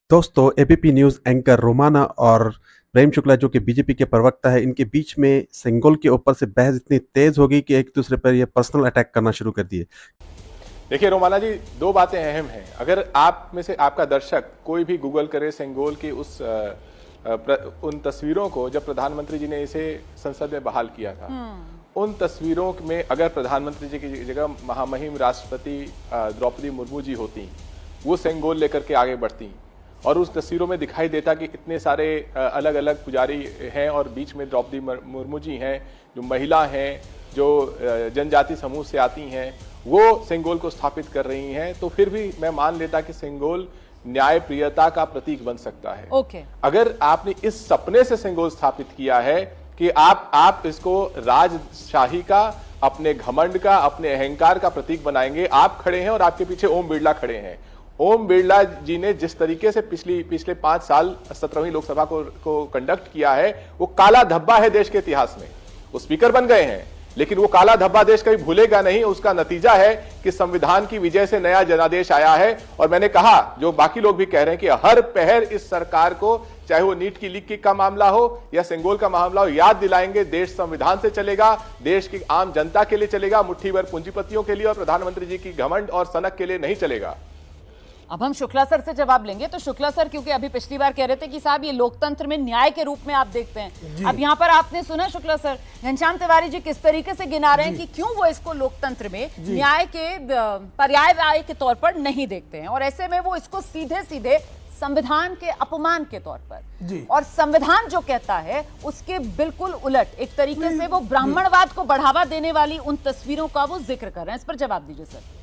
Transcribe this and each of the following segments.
दोस्तों, ABP news anchor Romana और प्रेम शुक्ला जो कि बीजेपी के प्रवक्ता है, इनके बीच में सेंगोल के ऊपर से बहस इतनी तेज हो गई कि एक दूसरे पर ये पर्सनल अटैक करना शुरू कर दिए। देखिए रोमाना जी, दो बातें अहम हैं। अगर आप में से आपका दर्शक कोई भी गूगल करे सेंगोल की उन तस्वीरों को, जब प्रधानमंत्री जी ने इसे संसद में बहाल किया था, उन तस्वीरों में अगर प्रधानमंत्री जी की जगह महामहिम राष्ट्रपति द्रौपदी मुर्मू जी होती, वो सेंगोल लेकर के आगे बढ़ती और उस तस्वीरों में दिखाई देता कि इतने सारे अलग अलग पुजारी हैं और बीच में द्रौपदी मुर्मू जी हैं, जो महिला हैं, जो जनजाति समूह से आती हैं, वो सेंगोल को स्थापित कर रही हैं, तो फिर भी मैं मान लेता कि सेंगोल न्याय प्रियता का प्रतीक बन सकता है। ओके। अगर आपने इस सपने से सेंगोल स्थापित किया है कि आप इसको राजशाही का, अपने घमंड का, अपने अहंकार का प्रतीक बनाएंगे, आप खड़े हैं और आपके पीछे ओम बिरला खड़े हैं। ओम बिरला जी ने जिस तरीके से पिछले 5 साल 17वीं लोकसभा को कंडक्ट किया है, वो काला धब्बा है देश के इतिहास में। वो स्पीकर बन गए हैं, लेकिन वो काला धब्बा देश कभी भूलेगा नहीं। उसका नतीजा है कि संविधान की विजय से नया जनादेश आया है। और मैंने कहा, जो बाकी लोग भी कह रहे हैं, कि हर पहर इस सरकार को, चाहे वो नीट की लीक का मामला हो या सेंगोल का मामला हो, याद दिलाएंगे देश संविधान से चलेगा, देश की आम जनता के लिए चलेगा, मुट्ठी भर पूंजीपतियों के लिए और प्रधानमंत्री जी की घमंड और सनक के लिए नहीं चलेगा। अब हम शुक्ला सर से जवाब लेंगे। तो शुक्ला सर, क्योंकि अभी पिछली बार कह रहे थे कि साहब ये लोकतंत्र में न्याय के रूप में आप देखते हैं, अब यहाँ पर आपने सुना शुक्ला सर, घनश्याम तिवारी जी किस तरीके से गिना रहे हैं कि क्यों वो इसको लोकतंत्र में न्याय के पर्याय के तौर पर नहीं देखते हैं, और ऐसे में वो इसको सीधे सीधे संविधान के अपमान के तौर पर, और संविधान जो कहता है उसके बिल्कुल उलट एक तरीके से वो ब्राह्मणवाद को बढ़ावा देने वाली उन तस्वीरों का वो जिक्र कर रहे हैं। इस पर जवाब दीजिए सर।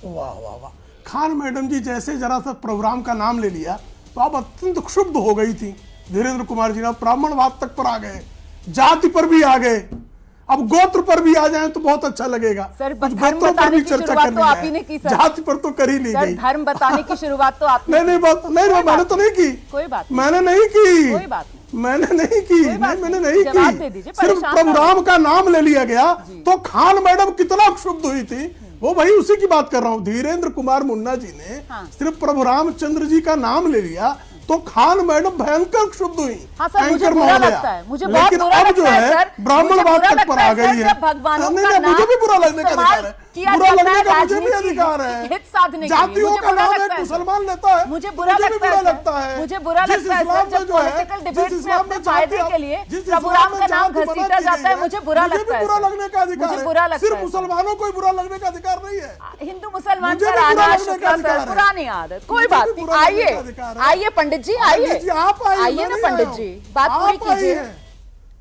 वाह वाह वाह। खान मैडम जी जैसे जरा सा प्रोग्राम का नाम ले लिया तो आप अत्यंत क्षुब्ध हो गई थी। धीरेन्द्र कुमार जी ने ब्राह्मणवाद तक पर आ गए, जाति पर भी आ गए, अब गोत्र पर भी आ जाएं तो बहुत अच्छा लगेगा। सर, धर्म बताने की शुरुआत तो आप ही ने की सर। जाति पर तो कर ही नहीं गई। धर्म बताने की शुरुआत तो आपने नहीं, मैंने तो नहीं की। कोई बात, मैंने नहीं की, कोई बात नहीं, मैंने नहीं की, मैंने नहीं की। सिर्फ परेशान प्रोग्राम का नाम ले लिया गया तो खान मैडम कितना क्षुब्ध हुई थी, वो भाई उसी की बात कर रहा हूं। धीरेन्द्र कुमार मुन्ना जी ने सिर्फ प्रभु रामचंद्र जी का नाम ले लिया तो खान मैडम भयंकर क्षुब्ध हुई। हाँ सर, मुझे बुरा लगता है, मुझे बहुत लेकिन बुरा अब जो लगता है है सर, ब्राह्मणवाद तक पर आ गई है। भगवानों का नाम मुझे भी बुरा लगने का अधिकार है, बुरा लगने का मुझे भी अधिकार हित है। साधने जातियों का नाम एक मुसलमान लेता है, मुझे बुरा लगता है, मुझे बुरा लगता है सर, जब पॉलिटिकल डिबेट्स में अपने फायदे के लिए प्रभु राम का नाम घसीटा जाता है, मुझे बुरा लगता है। बुरा लगने का अधिकार मुझे बुरा है, लगता सिर्फ है। मुसलमानों को ही बुरा लगने का अधिकार नहीं है। हिंदू मुसलमान मुझे पर भी बुरा आना लगने का शुक्ला अधिकार सर, है। पुरानी आदत, कोई मुझे बात भी नहीं। बुरा लगने का अधिकार है। आइए पंडित जी, आइए आप आइए ना पंडित जी, बात पूरी कीजिए,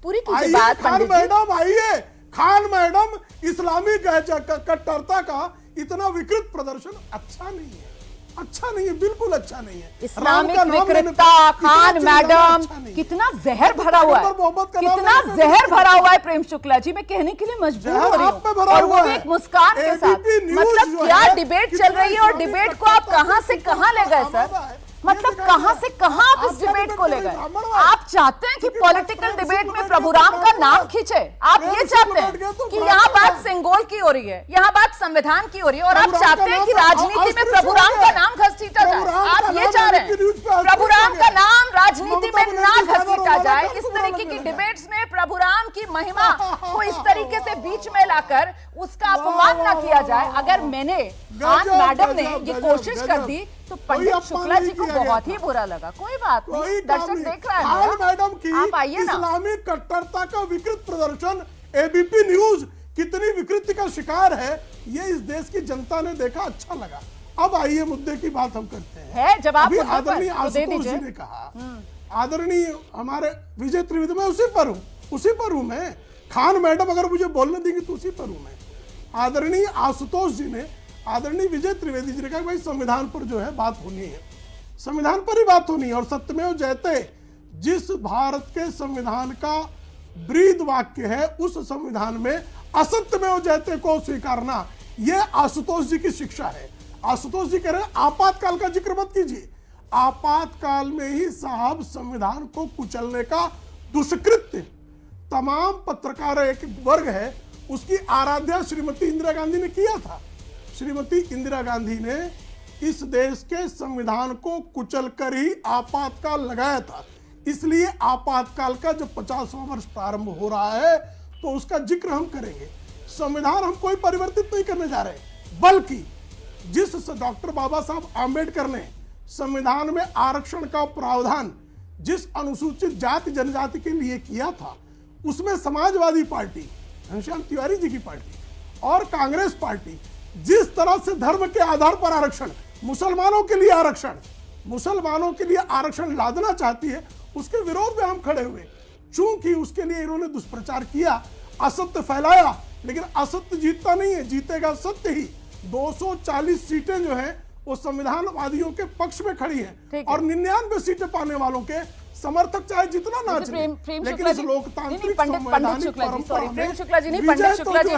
पूरी कीजिए बात पंडित जी। मैडम आइए। खान मैडम इस्लामी कट्टरता का इतना विकृत प्रदर्शन अच्छा नहीं है, अच्छा नहीं है, बिल्कुल अच्छा नहीं है। इस्लामिक विकृतता, खान मैडम, कितना जहर भरा हुआ है, कितना जहर भरा हुआ है प्रेम शुक्ला जी, मैं कहने के लिए मजबूर हो रही हूँ, और वो भी एक मुस्कान के साथ। मतलब क्या डिबेट चल रही है, और डिबेट को आप कहां से कहां ले गए सर, मतलब कहां से कहां आप इस डिबेट को ले गए। आप चाहते हैं कि पॉलिटिकल डिबेट में प्रभु राम का नाम खींचे, आप ये चाहते हैं कि यहाँ बात सेंगोल की हो रही है, यहाँ बात संविधान की हो रही है, और आप चाहते हैं कि राजनीति में प्रभु राम का नाम घसीटा जाए। आप ये चाह रहे हैं प्रभु राम का नाम राजनीति में ना घसीटा जाए। इस तरीके की डिबेट्स में प्रभु राम की महिमा को इस तरीके से बीच में लाकर उसका अपमान ना किया जाए। अगर मैंने खान मैडम ने ये कोशिश कर दी तो पंडित शुक्ला जी को बहुत ही बुरा लगा। कोई बात नहीं, दर्शक देख रहा है। खान मैडम की आप आइए ना। इस्लामिक कट्टरता का विकृत प्रदर्शन एबीपी न्यूज कितनी विकृति का शिकार है, ये इस देश की जनता ने देखा, अच्छा लगा। अब आइए मुद्दे की बात हम करते हैं। जवाब अभी आदरणीय आशुतोष जी ने कहा, आदरणीय हमारे विजय त्रिवेदी, मैं उसी पर हूं मैं। खान मैडम अगर मुझे बोलने देंगे तो उसी पर हूं मैं। आदरणीय आशुतोष जी ने, आदरणीय विजय त्रिवेदी जी ने कहा भाई संविधान पर जो है बात होनी है, संविधान पर ही बात होनी है। और सत्यमेव जयते, जिस भारत के संविधान का ब्रीद वाक्य है, उस संविधान में असत्यमेव जयते को स्वीकारना, यह आशुतोष जी की शिक्षा है। आशुतोष जी कह रहे हैं आपातकाल का जिक्र मत कीजिए। आपातकाल में ही साहब संविधान को कुचलने का दुष्कृत्य तमाम पत्रकार एक वर्ग है, उसकी आराध्या श्रीमती इंदिरा गांधी ने किया था। श्रीमती इंदिरा गांधी ने इस देश के संविधान को कुचलकर ही आपातकाल लगाया था। इसलिए आपातकाल का जब 50वां वर्ष प्रारंभ हो रहा है तो उसका जिक्र हम करेंगे। संविधान हम कोई परिवर्तित नहीं करने जा रहे, बल्कि जिस डॉक्टर बाबा साहब आंबेडकर ने संविधान में आरक्षण का प्रावधान जिस अनुसूचित जाति जनजाति के लिए किया था, उसमें समाजवादी पार्टी, घनश्याम तिवारी जी की पार्टी और कांग्रेस पार्टी जिस तरह से धर्म के आधार पर आरक्षण, मुसलमानों के लिए आरक्षण लादना चाहती है, उसके विरोध में हम खड़े हुए। चूंकि उसके लिए इन्होंने दुष्प्रचार किया, असत्य फैलाया, लेकिन असत्य जीतता नहीं है, जीतेगा सत्य ही। 240 सीटें जो हैं वो संविधानवादियों के पक्ष में खड़ी हैं और 99 सीटें पाने वालों के समर्थक चाहे जितना नाच लें, लेकिन इस लोकतांत्रिक पंडित शुक्ला जी, सॉरी प्रेम शुक्ला जी नहीं, पंडित शुक्ला जी,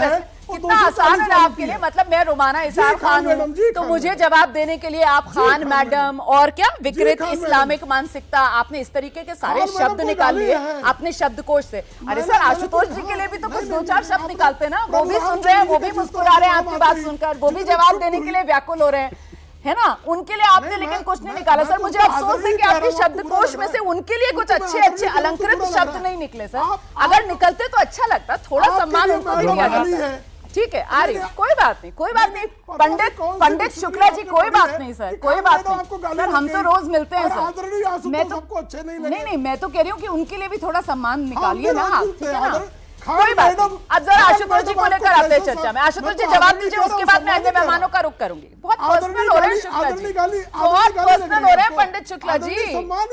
कितना आसान है आपके लिए। मतलब मैं रोमाना इसार खान हूँ, तो मुझे जवाब देने के लिए आप खान मैडम और क्या विकृत इस्लामिक मानसिकता, आपने इस तरीके के सारे शब्द निकाल लिए अपने शब्दकोश से। अरे सर, आशुतोष जी के लिए भी तो कुछ 2-4 शब्द निकालते ना, वो भी सुन रहे हैं, वो भी मुस्कुरा रहे हैं आपकी बात सुनकर, वो भी जवाब देने के लिए व्याकुल हो रहे हैं, है ना। उनके लिए आपने लेकिन कुछ नहीं निकाला सर। मुझे अफसोस है कि आपके शब्दकोश में से उनके लिए कुछ अच्छे अलंकृत शब्द नहीं निकले सर। अगर निकलते तो अच्छा लगता, थोड़ा सम्मान उनको भी दिया जाता। ठीक है, आ रही, कोई बात नहीं, पंडित शुक्ला जी, कोई बात नहीं सर, कोई बात नहीं सर, हम तो रोज मिलते हैं सर। मैं तो नहीं, मैं तो कह रही हूँ कि उनके लिए भी थोड़ा सम्मान निकालिए ना आप, ठीक है ना। कोई बात नहीं। अब जरा आशुतोष जी को लेकर आते हैं चर्चा में। आशुतोष जी जवाब दीजिए, उसके बाद मैं अन्य मेहमानों का रुख करूंगी। बहुत पर्सनल हो रहे हैं शुक्ला जी, बहुत पर्सनल हो रहे हैं पंडित शुक्ला जी,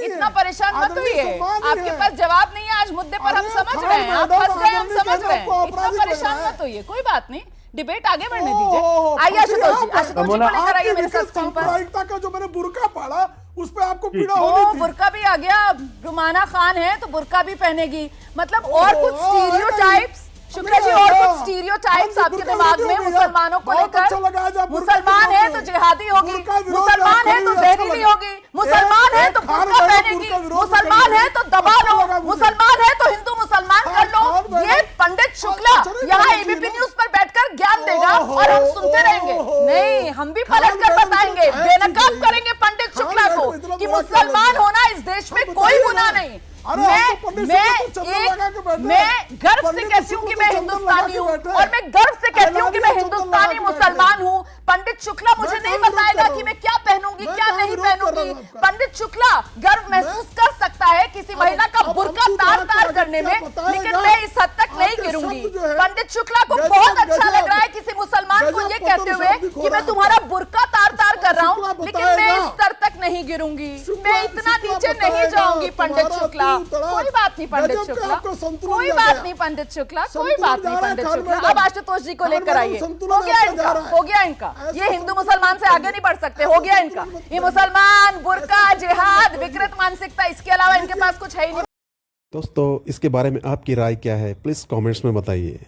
इतना परेशान मत होइए। आपके पास जवाब नहीं है, आज मुद्दे पर हम समझ रहे हैं, आप फंस गए, हम समझ रहे हैं, इतना परेशान मत होइए, कोई बात नहीं, डिबेट आगे बढ़ने दीजिए। आइए आशुतोष जी को लेकर आइए मेरे साथ स्क्रीन पर। का जो मैंने बुर्का पाड़ा उस पे आपको पीड़ा होनी थी। बुर्का भी आ गया, रुमाना खान है तो बुर्का भी पहनेगी, मतलब और कुछ स्टीरियोटाइप्स शुक्ला जी, और कुछ स्टीरियोटाइप्स आपके दिमाग में मुसलमानों को लेकर। मुसलमान है तो जिहादी होगी, मुसलमान है तो जहरीली होगी, मुसलमान है तो बुर्का पहनेगी, मुसलमान है तो दबा लो, मुसलमान है तो हिंदू मुसलमान कर लो। ये पंडित शुक्ला यहाँ एबीपी न्यूज पर बैठकर ज्ञान देगा और हम सुनते रहेंगे। नहीं, हम भी पलट कर बताएंगे, बेनकाब करेंगे पंडित शुक्ला को कि मुसलमान होना इस देश में कोई गुनाह नहीं। मैं गर्व से कहती हूँ कि मैं हिंदुस्तानी हूँ और मैं गर्व से कहती हूँ कि मैं हिंदुस्तानी मुसलमान हूँ। पंडित शुक्ला मुझे नहीं बताएगा कि मैं क्या पहनूंगी क्या नहीं पहनूंगी। पंडित शुक्ला गर्व महसूस कर सकता है किसी महिला का बुर्का तार तार करने में, लेकिन मैं इस हद तक नहीं गिरूंगी। पंडित शुक्ला को बहुत अच्छा लग रहा है किसी मुसलमान को ये कहते हुए कि मैं तुम्हारा बुर्का तार तार कर रहा हूँ, लेकिन मैं इस स्तर तक नहीं गिरूंगी, मैं इतना नीचे नहीं जाऊंगी। पंडित शुक्ला कोई बात नहीं, पंडित शुक्ला कोई बात नहीं, पंडित शुक्ला कोई बात नहीं, पंडित शुक्ला अब आशुतोष जी को लेकर आइए। हो गया इनका, ये हिंदू मुसलमान से आगे नहीं बढ़ सकते, हो गया इनका। ये मुसलमान, बुर्का, जिहाद, विकृत मानसिकता, इसके अलावा इनके पास कुछ है ही नहीं। दोस्तों, इसके बारे में आपकी राय क्या है, प्लीज कमेंट्स में बताइए।